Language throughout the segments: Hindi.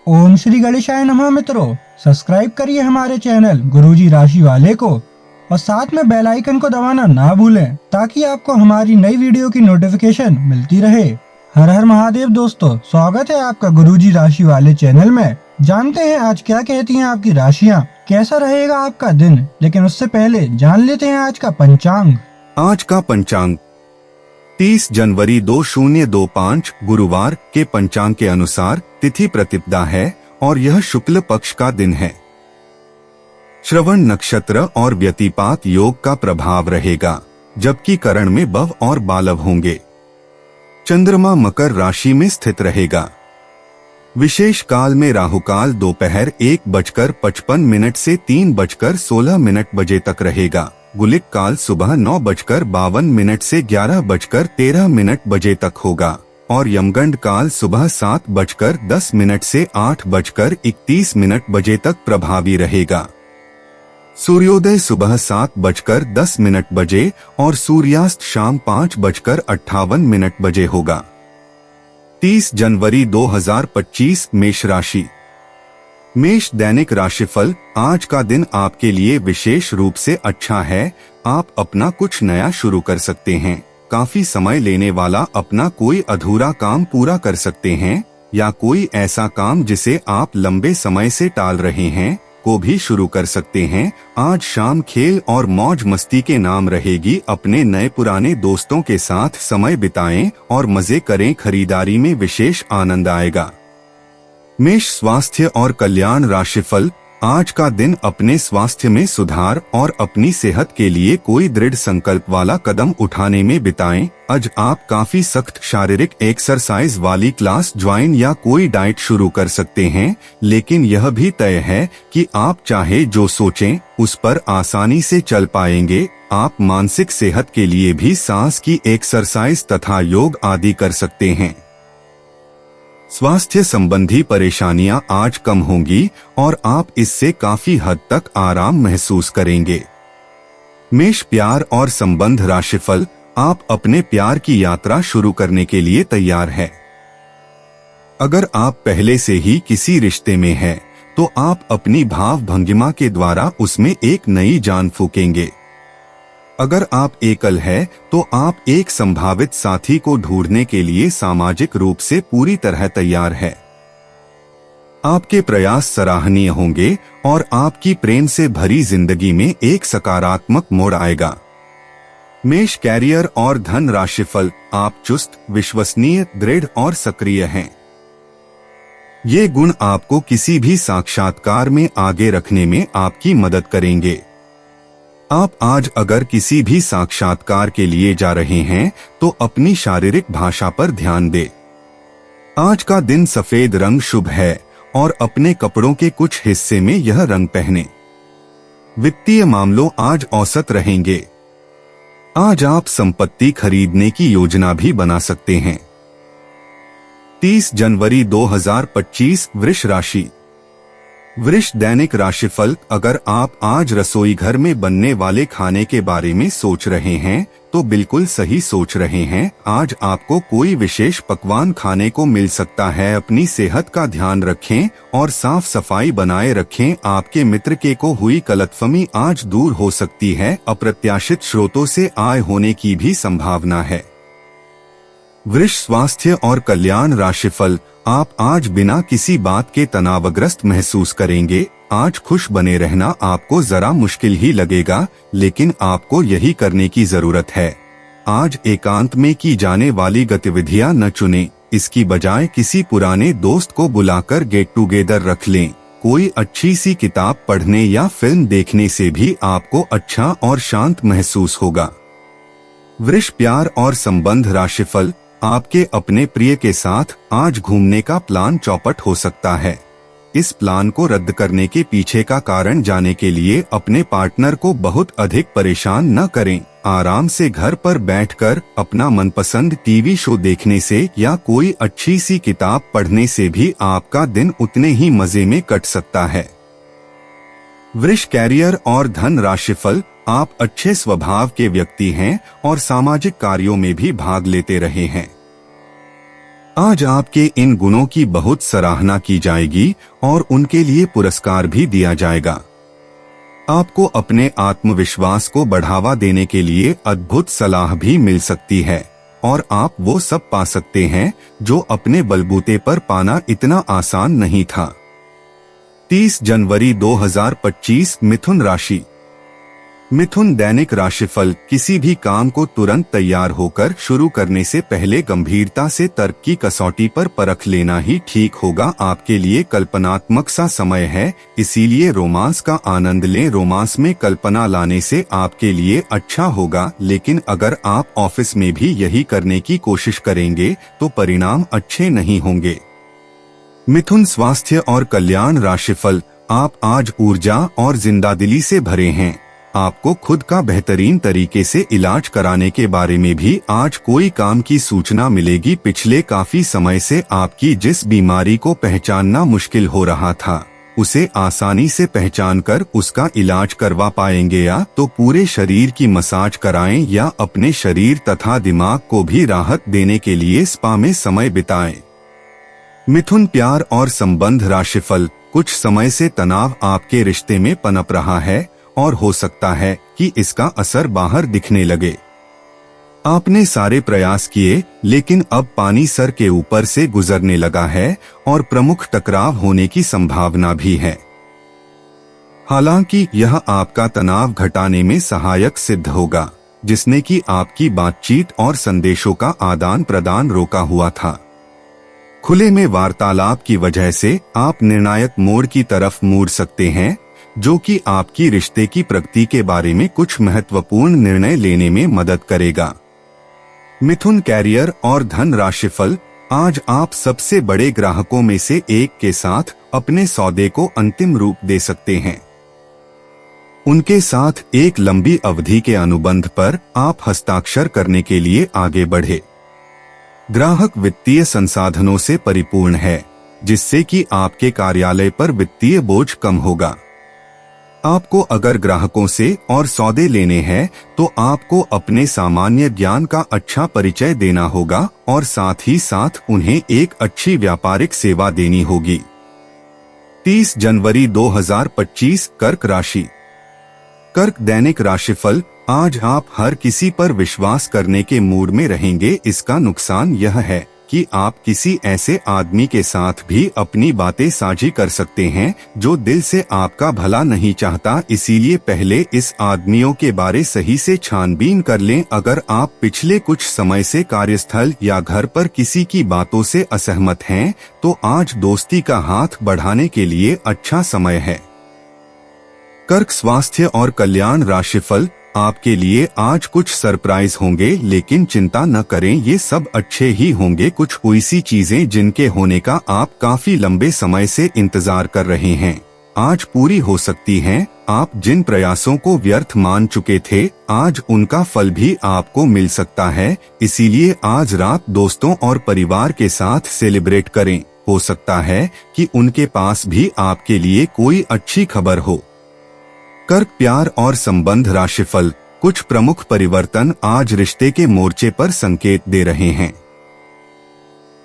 ओम श्री गणेशाय नमः। मित्रों, सब्सक्राइब करिए हमारे चैनल गुरुजी राशि वाले को और साथ में बेल आइकन को दबाना ना भूलें ताकि आपको हमारी नई वीडियो की नोटिफिकेशन मिलती रहे। हर हर महादेव दोस्तों, स्वागत है आपका गुरुजी राशि वाले चैनल में। जानते हैं आज क्या कहती हैं आपकी राशियां, कैसा रहेगा आपका दिन। लेकिन उससे पहले जान लेते हैं आज का पंचांग। आज का पंचांग 30 जनवरी 2025 गुरुवार के पंचांग के अनुसार तिथि प्रतिपदा है और यह शुक्ल पक्ष का दिन है। श्रवण नक्षत्र और व्यतिपात योग का प्रभाव रहेगा, जबकि करण में बव और बालव होंगे। चंद्रमा मकर राशि में स्थित रहेगा। विशेष काल में राहुकाल दोपहर 1:55 से 3:16 बजे तक रहेगा। गुलिक काल सुबह 9:52 से 11:13 बजे तक होगा और यमगंड काल सुबह 7:10 से 8:31 बजे तक प्रभावी रहेगा। सूर्योदय सुबह 7:10 बजे और सूर्यास्त शाम 5:58 बजे होगा। 30 जनवरी 2025 मेष राशि। मेष दैनिक राशिफल। आज का दिन आपके लिए विशेष रूप से अच्छा है। आप अपना कुछ नया शुरू कर सकते हैं। काफी समय लेने वाला अपना कोई अधूरा काम पूरा कर सकते हैं या कोई ऐसा काम जिसे आप लंबे समय से टाल रहे हैं को भी शुरू कर सकते हैं। आज शाम खेल और मौज मस्ती के नाम रहेगी। अपने नए पुराने दोस्तों के साथ समय बिताएं और मजे करें। खरीदारी में विशेष आनंद आएगा। मेष स्वास्थ्य और कल्याण राशिफल। आज का दिन अपने स्वास्थ्य में सुधार और अपनी सेहत के लिए कोई दृढ़ संकल्प वाला कदम उठाने में बिताएं। आज आप काफी सख्त शारीरिक एक्सरसाइज वाली क्लास ज्वाइन या कोई डाइट शुरू कर सकते हैं, लेकिन यह भी तय है कि आप चाहे जो सोचें उस पर आसानी से चल पाएंगे। आप मानसिक सेहत के लिए भी सांस की एक्सरसाइज तथा योग आदि कर सकते हैं। स्वास्थ्य संबंधी परेशानियां आज कम होंगी और आप इससे काफी हद तक आराम महसूस करेंगे। मेष प्यार और संबंध राशिफल। आप अपने प्यार की यात्रा शुरू करने के लिए तैयार हैं। अगर आप पहले से ही किसी रिश्ते में हैं, तो आप अपनी भाव भंगिमा के द्वारा उसमें एक नई जान फूकेंगे। अगर आप एकल हैं, तो आप एक संभावित साथी को ढूंढने के लिए सामाजिक रूप से पूरी तरह तैयार हैं। आपके प्रयास सराहनीय होंगे और आपकी प्रेम से भरी जिंदगी में एक सकारात्मक मोड़ आएगा। मेष कैरियर और धन राशिफल। आप चुस्त, विश्वसनीय, दृढ़ और सक्रिय हैं। ये गुण आपको किसी भी साक्षात्कार में आगे रखने में आपकी मदद करेंगे। आप आज अगर किसी भी साक्षात्कार के लिए जा रहे हैं तो अपनी शारीरिक भाषा पर ध्यान दें। आज का दिन सफेद रंग शुभ है और अपने कपड़ों के कुछ हिस्से में यह रंग पहने। वित्तीय मामलों आज औसत रहेंगे। आज आप संपत्ति खरीदने की योजना भी बना सकते हैं। 30 जनवरी 2025 वृष राशि। वृष दैनिक राशिफल। अगर आप आज रसोई घर में बनने वाले खाने के बारे में सोच रहे हैं तो बिल्कुल सही सोच रहे हैं। आज आपको कोई विशेष पकवान खाने को मिल सकता है। अपनी सेहत का ध्यान रखें और साफ सफाई बनाए रखें। आपके मित्र के को हुई गलतफहमी आज दूर हो सकती है। अप्रत्याशित स्रोतों से आय होने की भी संभावना है। वृष स्वास्थ्य और कल्याण राशिफल। आप आज बिना किसी बात के तनावग्रस्त महसूस करेंगे। आज खुश बने रहना आपको जरा मुश्किल ही लगेगा, लेकिन आपको यही करने की जरूरत है। आज एकांत में की जाने वाली गतिविधियां न चुनें, इसकी बजाय किसी पुराने दोस्त को बुलाकर गेट टुगेदर रख लें। कोई अच्छी सी किताब पढ़ने या फिल्म देखने से भी आपको अच्छा और शांत महसूस होगा। वृष प्यार और संबंध राशिफल। आपके अपने प्रिय के साथ आज घूमने का प्लान चौपट हो सकता है। इस प्लान को रद्द करने के पीछे का कारण जानने के लिए अपने पार्टनर को बहुत अधिक परेशान न करें। आराम से घर पर बैठकर अपना मनपसंद टीवी शो देखने से या कोई अच्छी सी किताब पढ़ने से भी आपका दिन उतने ही मजे में कट सकता है। वृष कैरियर और धन राशिफल। आप अच्छे स्वभाव के व्यक्ति हैं और सामाजिक कार्यों में भी भाग लेते रहे हैं। आज आपके इन गुणों की बहुत सराहना की जाएगी और उनके लिए पुरस्कार भी दिया जाएगा। आपको अपने आत्मविश्वास को बढ़ावा देने के लिए अद्भुत सलाह भी मिल सकती है और आप वो सब पा सकते हैं जो अपने बलबूते पर पाना इतना आसान नहीं था। 30 जनवरी 2025 मिथुन राशि। मिथुन दैनिक राशिफल। किसी भी काम को तुरंत तैयार होकर शुरू करने से पहले गंभीरता से तर्क की कसौटी पर परख लेना ही ठीक होगा। आपके लिए कल्पनात्मक सा समय है, इसीलिए रोमांस का आनंद लें। रोमांस में कल्पना लाने से आपके लिए अच्छा होगा, लेकिन अगर आप ऑफिस में भी यही करने की कोशिश करेंगे तो परिणाम अच्छे नहीं होंगे। मिथुन स्वास्थ्य और कल्याण राशिफल। आप आज ऊर्जा और जिंदादिली से भरे हैं। आपको खुद का बेहतरीन तरीके से इलाज कराने के बारे में भी आज कोई काम की सूचना मिलेगी। पिछले काफी समय से आपकी जिस बीमारी को पहचानना मुश्किल हो रहा था, उसे आसानी से पहचान कर उसका इलाज करवा पाएंगे। या तो पूरे शरीर की मसाज कराएं या अपने शरीर तथा दिमाग को भी राहत देने के लिए स्पा में समय बिताएं। मिथुन प्यार और संबंध राशिफल। कुछ समय से तनाव आपके रिश्ते में पनप रहा है और हो सकता है कि इसका असर बाहर दिखने लगे। आपने सारे प्रयास किए, लेकिन अब पानी सर के ऊपर से गुजरने लगा है और प्रमुख टकराव होने की संभावना भी है। हालांकि यह आपका तनाव घटाने में सहायक सिद्ध होगा, जिसने कि आपकी बातचीत और संदेशों का आदान प्रदान रोका हुआ था। खुले में वार्तालाप की वजह से आप निर्णायक मोड़ की तरफ मुड़ सकते हैं, जो कि आपकी रिश्ते की प्रगति के बारे में कुछ महत्वपूर्ण निर्णय लेने में मदद करेगा। मिथुन कैरियर और धन राशिफल। आज आप सबसे बड़े ग्राहकों में से एक के साथ अपने सौदे को अंतिम रूप दे सकते हैं। उनके साथ एक लंबी अवधि के अनुबंध पर आप हस्ताक्षर करने के लिए आगे बढ़े। ग्राहक वित्तीय संसाधनों से परिपूर्ण है, जिससे कि आपके कार्यालय पर वित्तीय बोझ कम होगा। आपको अगर ग्राहकों से और सौदे लेने हैं तो आपको अपने सामान्य ज्ञान का अच्छा परिचय देना होगा और साथ ही साथ उन्हें एक अच्छी व्यापारिक सेवा देनी होगी। 30 जनवरी 2025 कर्क राशि। कर्क दैनिक राशिफल। आज आप हर किसी पर विश्वास करने के मूड में रहेंगे। इसका नुकसान यह है कि आप किसी ऐसे आदमी के साथ भी अपनी बातें साझी कर सकते हैं जो दिल से आपका भला नहीं चाहता, इसीलिए पहले इस आदमियों के बारे सही से छानबीन कर लें। अगर आप पिछले कुछ समय से कार्यस्थल या घर पर किसी की बातों से असहमत हैं, तो आज दोस्ती का हाथ बढ़ाने के लिए अच्छा समय है। कर्क स्वास्थ्य और कल्याण राशिफल। आपके लिए आज कुछ सरप्राइज होंगे, लेकिन चिंता न करें, ये सब अच्छे ही होंगे। कुछ ऐसी चीजें जिनके होने का आप काफी लंबे समय से इंतजार कर रहे हैं, आज पूरी हो सकती हैं। आप जिन प्रयासों को व्यर्थ मान चुके थे, आज उनका फल भी आपको मिल सकता है। इसीलिए आज रात दोस्तों और परिवार के साथ सेलिब्रेट करें। हो सकता है कि उनके पास भी आपके लिए कोई अच्छी खबर हो। कर्क प्यार और संबंध राशिफल। कुछ प्रमुख परिवर्तन आज रिश्ते के मोर्चे पर संकेत दे रहे हैं।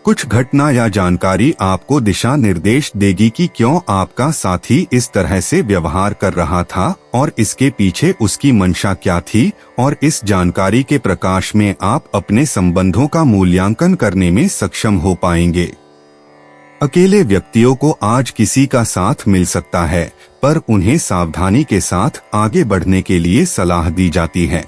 कुछ घटना या जानकारी आपको दिशा निर्देश देगी कि क्यों आपका साथी इस तरह से व्यवहार कर रहा था और इसके पीछे उसकी मंशा क्या थी, और इस जानकारी के प्रकाश में आप अपने संबंधों का मूल्यांकन करने में सक्षम हो पाएंगे। अकेले व्यक्तियों को आज किसी का साथ मिल सकता है, पर उन्हें सावधानी के साथ आगे बढ़ने के लिए सलाह दी जाती है।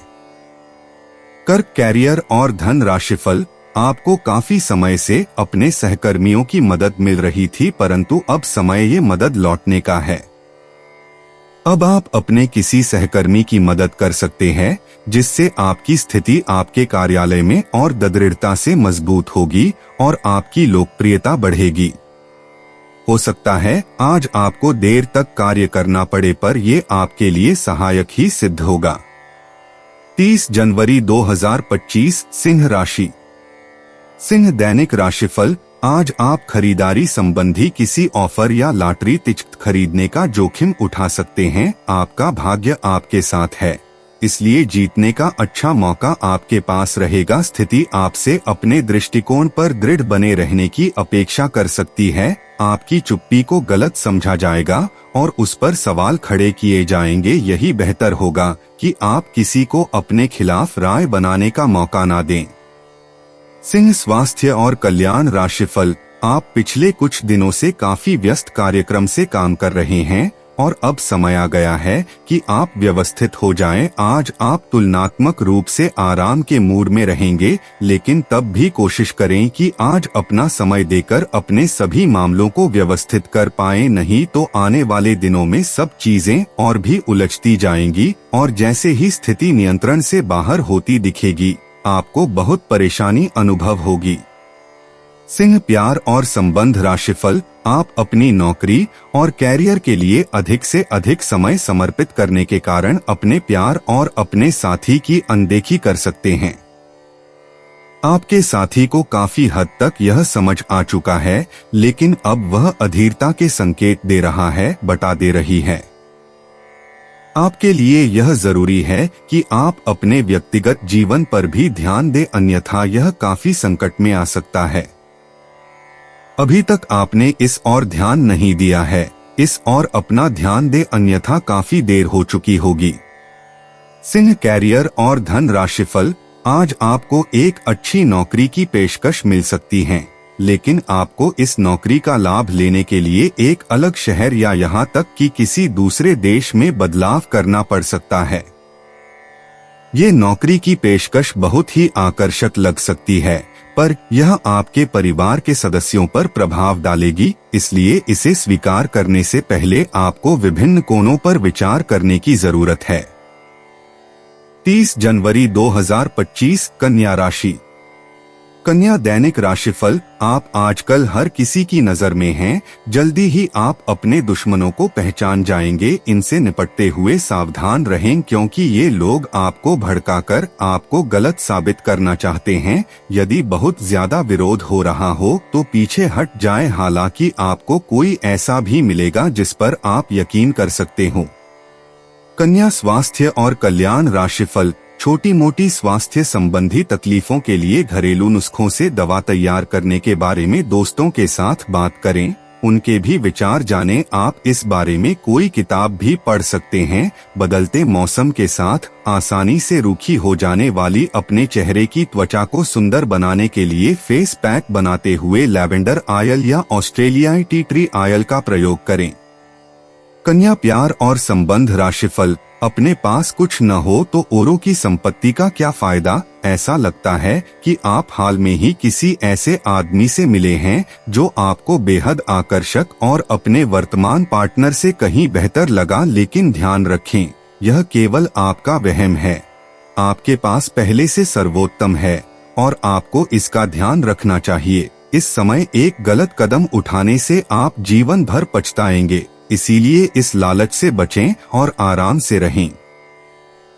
कर्क कैरियर और धन राशिफल। आपको काफी समय से अपने सहकर्मियों की मदद मिल रही थी, परंतु अब समय ये मदद लौटने का है। अब आप अपने किसी सहकर्मी की मदद कर सकते हैं, जिससे आपकी स्थिति आपके कार्यालय में और दृढ़ता से मजबूत होगी और आपकी लोकप्रियता बढ़ेगी। हो सकता है आज आपको देर तक कार्य करना पड़े, पर ये आपके लिए सहायक ही सिद्ध होगा। 30 जनवरी 2025 सिंह राशि। सिंह दैनिक राशिफल। आज आप खरीदारी संबंधी किसी ऑफर या लॉटरी टिकट खरीदने का जोखिम उठा सकते हैं। आपका भाग्य आपके साथ है, इसलिए जीतने का अच्छा मौका आपके पास रहेगा। स्थिति आपसे अपने दृष्टिकोण पर दृढ़ बने रहने की अपेक्षा कर सकती है। आपकी चुप्पी को गलत समझा जाएगा और उस पर सवाल खड़े किए जाएंगे। यही बेहतर होगा कि आप किसी को अपने खिलाफ राय बनाने का मौका ना दें। सिंह, स्वास्थ्य और कल्याण राशिफल। आप पिछले कुछ दिनों से काफी व्यस्त कार्यक्रम से काम कर रहे हैं और अब समय आ गया है कि आप व्यवस्थित हो जाएं। आज आप तुलनात्मक रूप से आराम के मूड में रहेंगे, लेकिन तब भी कोशिश करें कि आज अपना समय देकर अपने सभी मामलों को व्यवस्थित कर पाएं, नहीं तो आने वाले दिनों में सब चीजें और भी उलझती जाएंगी और जैसे ही स्थिति नियंत्रण से बाहर होती दिखेगी, आपको बहुत परेशानी अनुभव होगी। सिंह, प्यार और संबंध राशिफल। आप अपनी नौकरी और कैरियर के लिए अधिक से अधिक समय समर्पित करने के कारण अपने प्यार और अपने साथी की अनदेखी कर सकते हैं। आपके साथी को काफी हद तक यह समझ आ चुका है, लेकिन अब वह अधीरता के संकेत दे रहा है, बता दे रही है। आपके लिए यह जरूरी है कि आप अपने व्यक्तिगत जीवन पर भी ध्यान दें, अन्यथा यह काफी संकट में आ सकता है। अभी तक आपने इस और ध्यान नहीं दिया है, इस और अपना ध्यान दे, अन्यथा काफी देर हो चुकी होगी। सिंह, कैरियर और धन राशिफल। आज आपको एक अच्छी नौकरी की पेशकश मिल सकती है, लेकिन आपको इस नौकरी का लाभ लेने के लिए एक अलग शहर या यहाँ तक कि किसी दूसरे देश में बदलाव करना पड़ सकता है। ये नौकरी की पेशकश बहुत ही आकर्षक लग सकती है, पर यह आपके परिवार के सदस्यों पर प्रभाव डालेगी, इसलिए इसे स्वीकार करने से पहले आपको विभिन्न कोणों पर विचार करने की जरूरत है। 30 जनवरी 2025, कन्या राशि। कन्या, दैनिक राशिफल। आप आजकल हर किसी की नजर में हैं। जल्दी ही आप अपने दुश्मनों को पहचान जाएंगे। इनसे निपटते हुए सावधान रहें, क्योंकि ये लोग आपको भड़काकर आपको गलत साबित करना चाहते हैं। यदि बहुत ज्यादा विरोध हो रहा हो तो पीछे हट जाएं, हालांकि आपको कोई ऐसा भी मिलेगा जिस पर आप यकीन कर सकते हो। कन्या, स्वास्थ्य और कल्याण राशिफल। छोटी मोटी स्वास्थ्य संबंधी तकलीफों के लिए घरेलू नुस्खों से दवा तैयार करने के बारे में दोस्तों के साथ बात करें, उनके भी विचार जानें। आप इस बारे में कोई किताब भी पढ़ सकते हैं। बदलते मौसम के साथ आसानी से रूखी हो जाने वाली अपने चेहरे की त्वचा को सुंदर बनाने के लिए फेस पैक बनाते हुए लैवेंडर ऑयल या ऑस्ट्रेलियाई टी ट्री ऑयल का प्रयोग करें। कन्या, प्यार और संबंध राशिफल। अपने पास कुछ न हो तो औरों की संपत्ति का क्या फायदा। ऐसा लगता है कि आप हाल में ही किसी ऐसे आदमी से मिले हैं जो आपको बेहद आकर्षक और अपने वर्तमान पार्टनर से कहीं बेहतर लगा, लेकिन ध्यान रखें, यह केवल आपका वहम है। आपके पास पहले से सर्वोत्तम है और आपको इसका ध्यान रखना चाहिए। इस समय एक गलत कदम उठाने से आप जीवन भर पछताएंगे, इसीलिए इस लालच से बचें और आराम से रहें।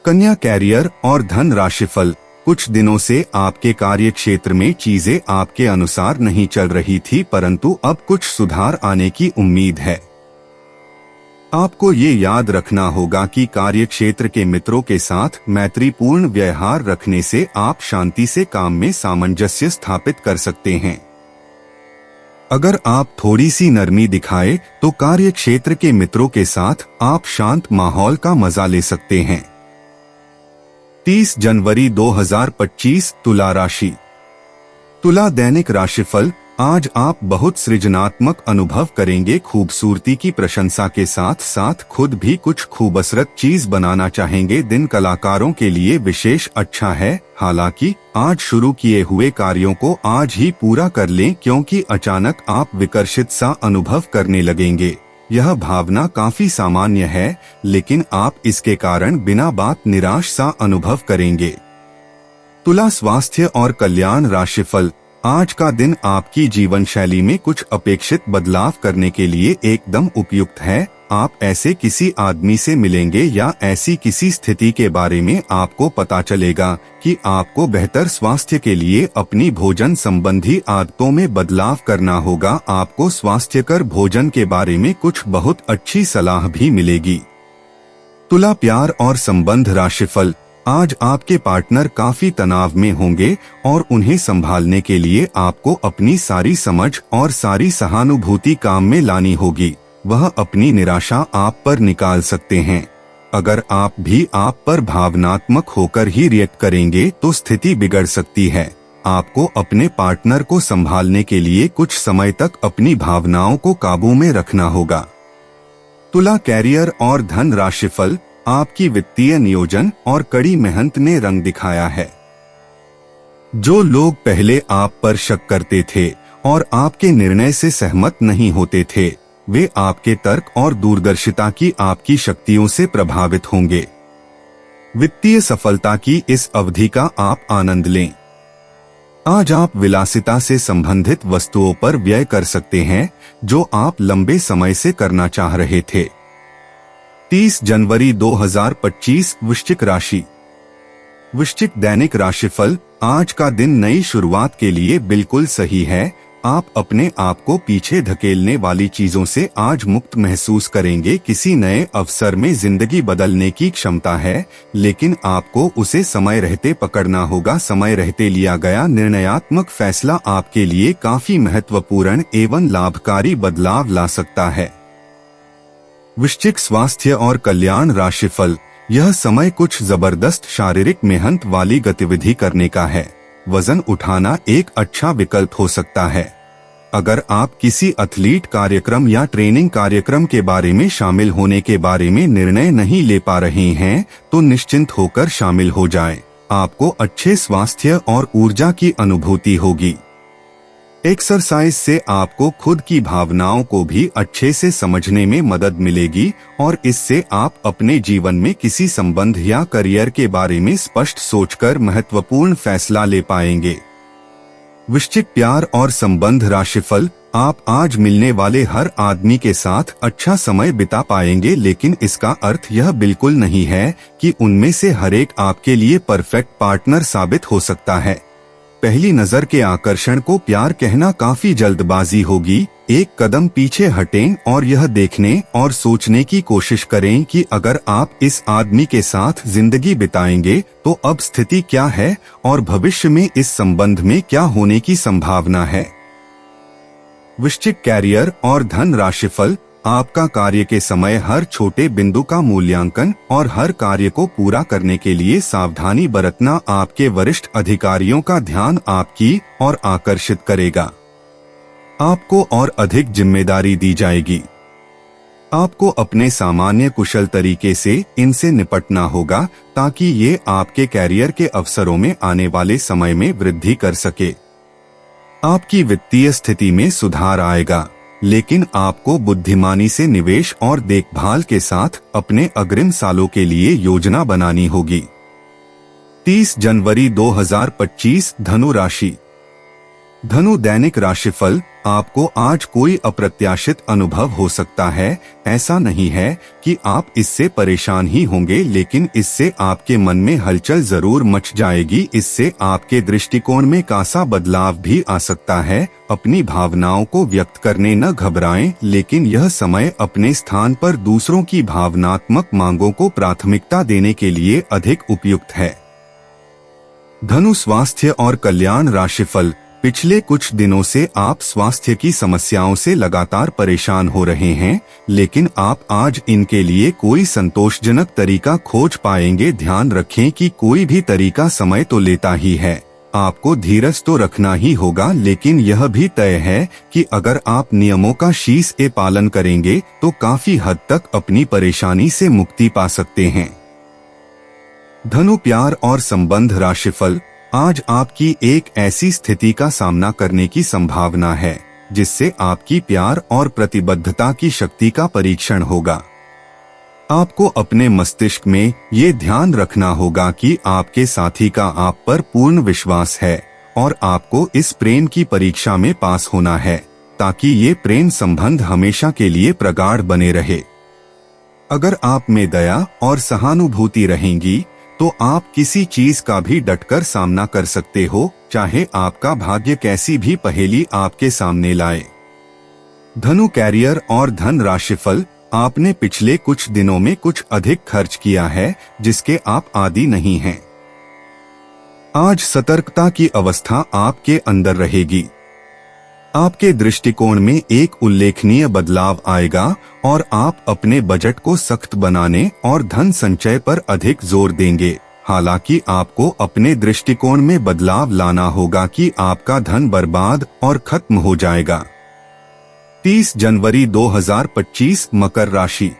कन्या, कैरियर और धन राशिफल। कुछ दिनों से आपके कार्य क्षेत्र में चीजें आपके अनुसार नहीं चल रही थी, परंतु अब कुछ सुधार आने की उम्मीद है। आपको ये याद रखना होगा कि कार्य क्षेत्र के मित्रों के साथ मैत्रीपूर्ण व्यवहार रखने से आप शांति से काम में सामंजस्य स्थापित कर सकते हैं। अगर आप थोड़ी सी नरमी दिखाए तो कार्य क्षेत्र के मित्रों के साथ आप शांत माहौल का मजा ले सकते हैं। 30 जनवरी 2025, तुला राशि। तुला, दैनिक राशिफल। आज आप बहुत सृजनात्मक अनुभव करेंगे। खूबसूरती की प्रशंसा के साथ साथ खुद भी कुछ खूबसूरत चीज बनाना चाहेंगे। दिन कलाकारों के लिए विशेष अच्छा है, हालांकि आज शुरू किए हुए कार्यों को आज ही पूरा कर लें, क्योंकि अचानक आप विकर्षित सा अनुभव करने लगेंगे। यह भावना काफी सामान्य है, लेकिन आप इसके कारण बिना बात निराश सा अनुभव करेंगे। तुला, स्वास्थ्य और कल्याण राशिफल। आज का दिन आपकी जीवन शैली में कुछ अपेक्षित बदलाव करने के लिए एकदम उपयुक्त है। आप ऐसे किसी आदमी से मिलेंगे या ऐसी किसी स्थिति के बारे में आपको पता चलेगा कि आपको बेहतर स्वास्थ्य के लिए अपनी भोजन संबंधी आदतों में बदलाव करना होगा। आपको स्वास्थ्यकर भोजन के बारे में कुछ बहुत अच्छी सलाह भी मिलेगी। तुला प्यार और संबंध राशिफल। आज आपके पार्टनर काफी तनाव में होंगे और उन्हें संभालने के लिए आपको अपनी सारी समझ और सारी सहानुभूति काम में लानी होगी। वह अपनी निराशा आप पर निकाल सकते हैं। अगर आप भी आप पर भावनात्मक होकर ही रिएक्ट करेंगे तो स्थिति बिगड़ सकती है। आपको अपने पार्टनर को संभालने के लिए कुछ समय तक अपनी भावनाओं को काबू में रखना होगा। तुला कैरियर और धन राशिफल। आपकी वित्तीय नियोजन और कड़ी मेहनत ने रंग दिखाया है। जो लोग पहले आप पर शक करते थे और आपके निर्णय से सहमत नहीं होते थे, वे आपके तर्क और दूरदर्शिता की आपकी शक्तियों से प्रभावित होंगे। वित्तीय सफलता की इस अवधि का आप आनंद लें। आज आप विलासिता से संबंधित वस्तुओं पर व्यय कर सकते हैं जो आप लंबे समय से करना चाह रहे थे। 30 जनवरी 2025 वृश्चिक राशि। वृश्चिक दैनिक राशिफल। आज का दिन नई शुरुआत के लिए बिल्कुल सही है। आप अपने आप को पीछे धकेलने वाली चीजों से आज मुक्त महसूस करेंगे। किसी नए अवसर में जिंदगी बदलने की क्षमता है, लेकिन आपको उसे समय रहते पकड़ना होगा। समय रहते लिया गया निर्णयात्मक फैसला आपके लिए काफी महत्वपूर्ण एवं लाभकारी बदलाव ला सकता है। वृश्चिक स्वास्थ्य और कल्याण राशिफल। यह समय कुछ जबरदस्त शारीरिक मेहनत वाली गतिविधि करने का है। वजन उठाना एक अच्छा विकल्प हो सकता है। अगर आप किसी एथलीट कार्यक्रम या ट्रेनिंग कार्यक्रम के बारे में शामिल होने के बारे में निर्णय नहीं ले पा रहे हैं, तो निश्चिंत होकर शामिल हो जाएं। आपको अच्छे स्वास्थ्य और ऊर्जा की अनुभूति होगी। एक्सरसाइज से आपको खुद की भावनाओं को भी अच्छे से समझने में मदद मिलेगी और इससे आप अपने जीवन में किसी संबंध या करियर के बारे में स्पष्ट सोचकर महत्वपूर्ण फैसला ले पाएंगे। वृश्चिक प्यार और संबंध राशिफल। आप आज मिलने वाले हर आदमी के साथ अच्छा समय बिता पाएंगे, लेकिन इसका अर्थ यह बिल्कुल नहीं है कि उनमें से हर एक आपके लिए परफेक्ट पार्टनर साबित हो सकता है। पहली नजर के आकर्षण को प्यार कहना काफी जल्दबाजी होगी। एक कदम पीछे हटें और यह देखने और सोचने की कोशिश करें कि अगर आप इस आदमी के साथ जिंदगी बिताएंगे तो अब स्थिति क्या है और भविष्य में इस संबंध में क्या होने की संभावना है। वृश्चिक कैरियर और धन राशिफल। आपका कार्य के समय हर छोटे बिंदु का मूल्यांकन और हर कार्य को पूरा करने के लिए सावधानी बरतना आपके वरिष्ठ अधिकारियों का ध्यान आपकी ओर आकर्षित करेगा। आपको और अधिक जिम्मेदारी दी जाएगी। आपको अपने सामान्य कुशल तरीके से इनसे निपटना होगा ताकि ये आपके कैरियर के अवसरों में आने वाले समय में वृद्धि कर सके। आपकी वित्तीय स्थिति में सुधार आएगा, लेकिन आपको बुद्धिमानी से निवेश और देखभाल के साथ अपने अग्रिम सालों के लिए योजना बनानी होगी। 30 जनवरी 2025 धनु राशि। धनु दैनिक राशिफल। आपको आज कोई अप्रत्याशित अनुभव हो सकता है। ऐसा नहीं है कि आप इससे परेशान ही होंगे, लेकिन इससे आपके मन में हलचल जरूर मच जाएगी। इससे आपके दृष्टिकोण में कासा बदलाव भी आ सकता है। अपनी भावनाओं को व्यक्त करने न घबराएं, लेकिन यह समय अपने स्थान पर दूसरों की भावनात्मक मांगों को प्राथमिकता देने के लिए अधिक उपयुक्त है। धनु स्वास्थ्य और कल्याण राशिफल। पिछले कुछ दिनों से आप स्वास्थ्य की समस्याओं से लगातार परेशान हो रहे हैं, लेकिन आप आज इनके लिए कोई संतोषजनक तरीका खोज पाएंगे। ध्यान रखें कि कोई भी तरीका समय तो लेता ही है। आपको धीरज तो रखना ही होगा, लेकिन यह भी तय है कि अगर आप नियमों का शीश ए पालन करेंगे तो काफी हद तक अपनी परेशानी से मुक्ति पा सकते हैं। धनु प्यार और संबंध राशिफल। आज आपकी एक ऐसी स्थिति का सामना करने की संभावना है जिससे आपकी प्यार और प्रतिबद्धता की शक्ति का परीक्षण होगा। आपको अपने मस्तिष्क में ये ध्यान रखना होगा कि आपके साथी का आप पर पूर्ण विश्वास है और आपको इस प्रेम की परीक्षा में पास होना है ताकि ये प्रेम संबंध हमेशा के लिए प्रगाढ़ बने रहे। अगर आप में दया और सहानुभूति रहेंगी तो आप किसी चीज का भी डटकर सामना कर सकते हो, चाहे आपका भाग्य कैसी भी पहेली आपके सामने लाए। धनु कैरियर और धन राशिफल। आपने पिछले कुछ दिनों में कुछ अधिक खर्च किया है जिसके आप आदी नहीं हैं। आज सतर्कता की अवस्था आपके अंदर रहेगी। आपके दृष्टिकोण में एक उल्लेखनीय बदलाव आएगा और आप अपने बजट को सख्त बनाने और धन संचय पर अधिक जोर देंगे। हालांकि आपको अपने दृष्टिकोण में बदलाव लाना होगा कि आपका धन बर्बाद और खत्म हो जाएगा। 30 जनवरी 2025 मकर राशि।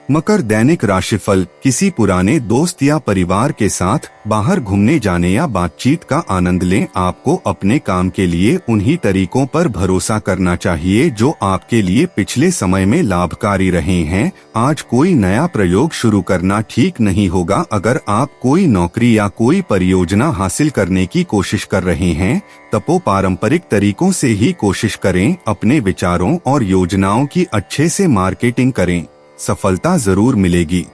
मकर दैनिक राशिफल। किसी पुराने दोस्त या परिवार के साथ बाहर घूमने जाने या बातचीत का आनंद लें। आपको अपने काम के लिए उन्हीं तरीकों पर भरोसा करना चाहिए जो आपके लिए पिछले समय में लाभकारी रहे हैं। आज कोई नया प्रयोग शुरू करना ठीक नहीं होगा। अगर आप कोई नौकरी या कोई परियोजना हासिल करने की कोशिश कर रहे हैं तो पारंपरिक तरीकों से ही कोशिश करें। अपने विचारों और योजनाओं की अच्छे से मार्केटिंग करें, सफलता जरूर मिलेगी।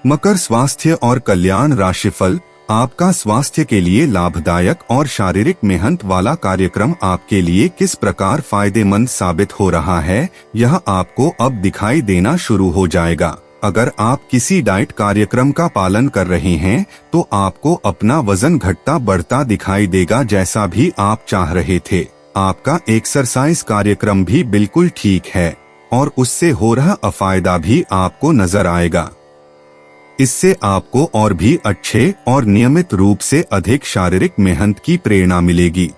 मकर स्वास्थ्य और कल्याण राशिफल। आपका स्वास्थ्य के लिए लाभदायक और शारीरिक मेहनत वाला कार्यक्रम आपके लिए किस प्रकार फायदेमंद साबित हो रहा है, यह आपको अब दिखाई देना शुरू हो जाएगा। अगर आप किसी डाइट कार्यक्रम का पालन कर रहे हैं तो आपको अपना वजन घटता बढ़ता दिखाई देगा जैसा भी आप चाह रहे थे। आपका एक्सरसाइज कार्यक्रम भी बिल्कुल ठीक है और उससे हो रहा अफायदा भी आपको नजर आएगा। इससे आपको और भी अच्छे और नियमित रूप से अधिक शारीरिक मेहनत की प्रेरणा मिलेगी।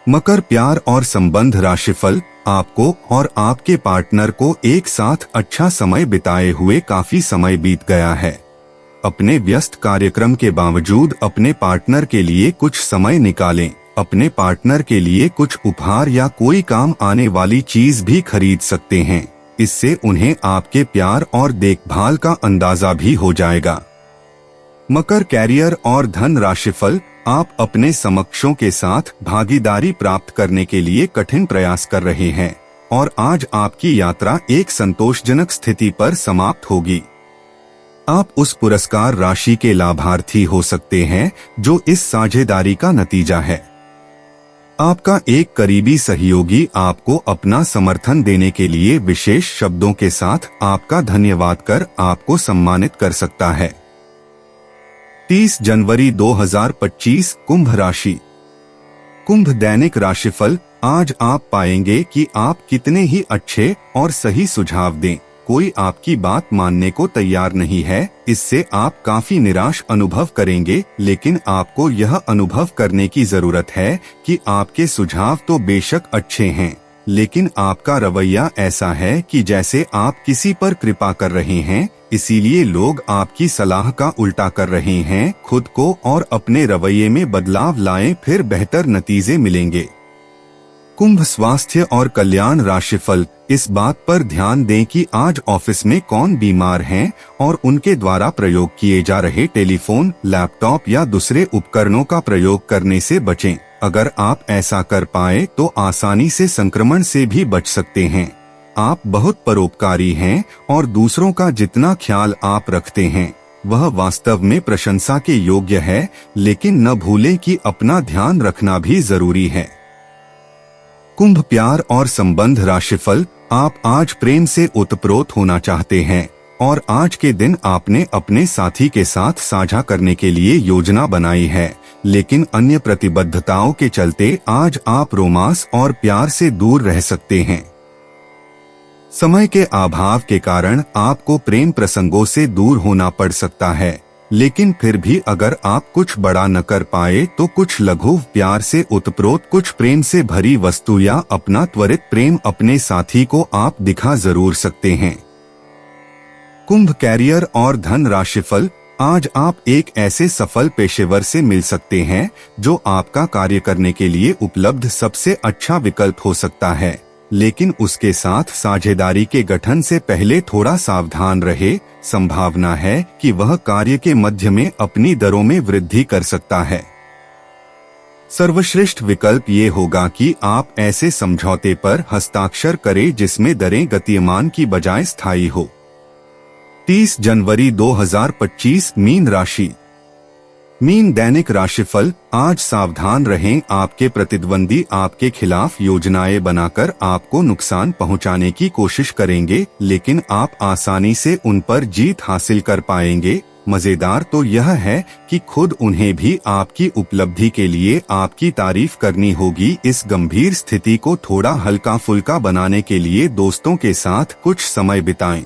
मकर प्यार और संबंध राशिफल। आपको और आपके पार्टनर को एक साथ अच्छा समय बिताए हुए काफी समय बीत गया है। अपने व्यस्त कार्यक्रम के बावजूद अपने पार्टनर के लिए कुछ समय निकालें। अपने पार्टनर के लिए कुछ उपहार या कोई काम आने वाली चीज भी खरीद सकते हैं। इससे उन्हें आपके प्यार और देखभाल का अंदाजा भी हो जाएगा। मकर कैरियर और धन राशिफल। आप अपने समकक्षों के साथ भागीदारी प्राप्त करने के लिए कठिन प्रयास कर रहे हैं और आज आपकी यात्रा एक संतोषजनक स्थिति पर समाप्त होगी। आप उस पुरस्कार राशि के लाभार्थी हो सकते हैं जो इस साझेदारी का नतीजा है। आपका एक करीबी सहयोगी आपको अपना समर्थन देने के लिए विशेष शब्दों के साथ आपका धन्यवाद कर आपको सम्मानित कर सकता है। 30 जनवरी 2025 कुंभ राशि। कुंभ दैनिक राशिफल। आज आप पाएंगे कि आप कितने ही अच्छे और सही सुझाव दें, कोई आपकी बात मानने को तैयार नहीं है। इससे आप काफी निराश अनुभव करेंगे, लेकिन आपको यह अनुभव करने की जरूरत है कि आपके सुझाव तो बेशक अच्छे हैं, लेकिन आपका रवैया ऐसा है कि जैसे आप किसी पर कृपा कर रहे हैं, इसीलिए लोग आपकी सलाह का उल्टा कर रहे हैं। खुद को और अपने रवैये में बदलाव लाएं, फिर बेहतर नतीजे मिलेंगे। कुंभ स्वास्थ्य और कल्याण राशिफल। इस बात पर ध्यान दें कि आज ऑफिस में कौन बीमार हैं और उनके द्वारा प्रयोग किए जा रहे टेलीफोन, लैपटॉप या दूसरे उपकरणों का प्रयोग करने से बचें। अगर आप ऐसा कर पाए तो आसानी से संक्रमण से भी बच सकते हैं। आप बहुत परोपकारी हैं और दूसरों का जितना ख्याल आप रखते हैं वह वास्तव में प्रशंसा के योग्य है, लेकिन न भूलें कि अपना ध्यान रखना भी जरूरी है। कुंभ प्यार और संबंध राशिफल। आप आज प्रेम से ओतप्रोत होना चाहते हैं और आज के दिन आपने अपने साथी के साथ साझा करने के लिए योजना बनाई है, लेकिन अन्य प्रतिबद्धताओं के चलते आज आप रोमांस और प्यार से दूर रह सकते हैं। समय के अभाव के कारण आपको प्रेम प्रसंगों से दूर होना पड़ सकता है, लेकिन फिर भी अगर आप कुछ बड़ा न कर पाए तो कुछ लघु प्यार से ओतप्रोत कुछ प्रेम से भरी वस्तु या अपना त्वरित प्रेम अपने साथी को आप दिखा जरूर सकते हैं। कुंभ कैरियर और धन राशिफल। आज आप एक ऐसे सफल पेशेवर से मिल सकते हैं जो आपका कार्य करने के लिए उपलब्ध सबसे अच्छा विकल्प हो सकता है, लेकिन उसके साथ साझेदारी के गठन से पहले थोड़ा सावधान रहे। संभावना है कि वह कार्य के मध्य में अपनी दरों में वृद्धि कर सकता है। सर्वश्रेष्ठ विकल्प ये होगा कि आप ऐसे समझौते पर हस्ताक्षर करें जिसमें दरें गतिमान की बजाय स्थायी हो। 30 जनवरी 2025 मीन राशि। मीन दैनिक राशिफल। आज सावधान रहें, आपके प्रतिद्वंदी आपके खिलाफ योजनाएं बनाकर आपको नुकसान पहुंचाने की कोशिश करेंगे, लेकिन आप आसानी से उन पर जीत हासिल कर पाएंगे। मजेदार तो यह है कि खुद उन्हें भी आपकी उपलब्धि के लिए आपकी तारीफ करनी होगी। इस गंभीर स्थिति को थोड़ा हल्का फुल्का बनाने के लिए दोस्तों के साथ कुछ समय बिताएं।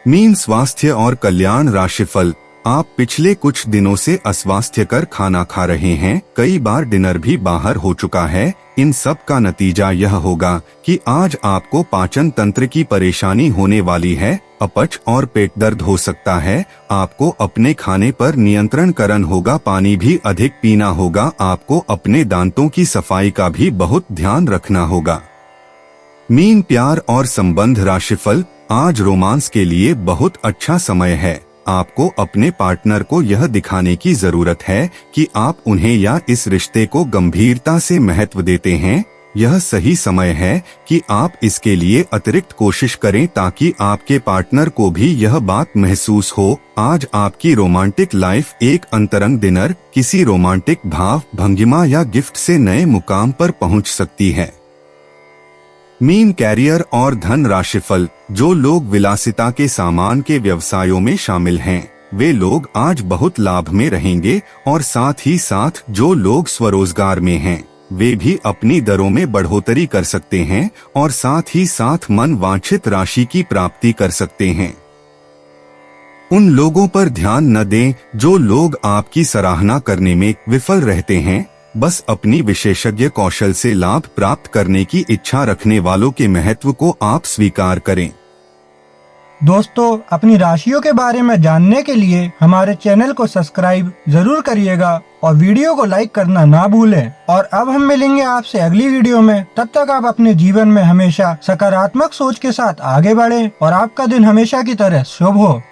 मीन स्वास्थ्य और कल्याण राशिफल। आप पिछले कुछ दिनों से अस्वास्थ्यकर खाना खा रहे हैं, कई बार डिनर भी बाहर हो चुका है। इन सब का नतीजा यह होगा कि आज आपको पाचन तंत्र की परेशानी होने वाली है, अपच और पेट दर्द हो सकता है। आपको अपने खाने पर नियंत्रण करना होगा, पानी भी अधिक पीना होगा। आपको अपने दांतों की सफाई का भी बहुत ध्यान रखना होगा। मीन प्यार और संबंध राशिफल। आज रोमांस के लिए बहुत अच्छा समय है। आपको अपने पार्टनर को यह दिखाने की जरूरत है कि आप उन्हें या इस रिश्ते को गंभीरता से महत्व देते हैं। यह सही समय है कि आप इसके लिए अतिरिक्त कोशिश करें ताकि आपके पार्टनर को भी यह बात महसूस हो। आज आपकी रोमांटिक लाइफ एक अंतरंग डिनर, किसी रोमांटिक भाव भंगिमा या गिफ्ट से नए मुकाम पर पहुंच सकती है। मीन कैरियर और धन राशिफल। जो लोग विलासिता के सामान के व्यवसायों में शामिल हैं, वे लोग आज बहुत लाभ में रहेंगे, और साथ ही साथ जो लोग स्वरोजगार में हैं, वे भी अपनी दरों में बढ़ोतरी कर सकते हैं और साथ ही साथ मन वांछित राशि की प्राप्ति कर सकते हैं। उन लोगों पर ध्यान न दें जो लोग आपकी सराहना करने में विफल रहते हैं। बस अपनी विशेषज्ञ कौशल से लाभ प्राप्त करने की इच्छा रखने वालों के महत्व को आप स्वीकार करें। दोस्तों, अपनी राशियों के बारे में जानने के लिए हमारे चैनल को सब्सक्राइब जरूर करिएगा और वीडियो को लाइक करना ना भूलें। और अब हम मिलेंगे आपसे अगली वीडियो में। तब तक आप अपने जीवन में हमेशा सकारात्मक सोच के साथ आगे बढ़ें और आपका दिन हमेशा की तरह शुभ हो।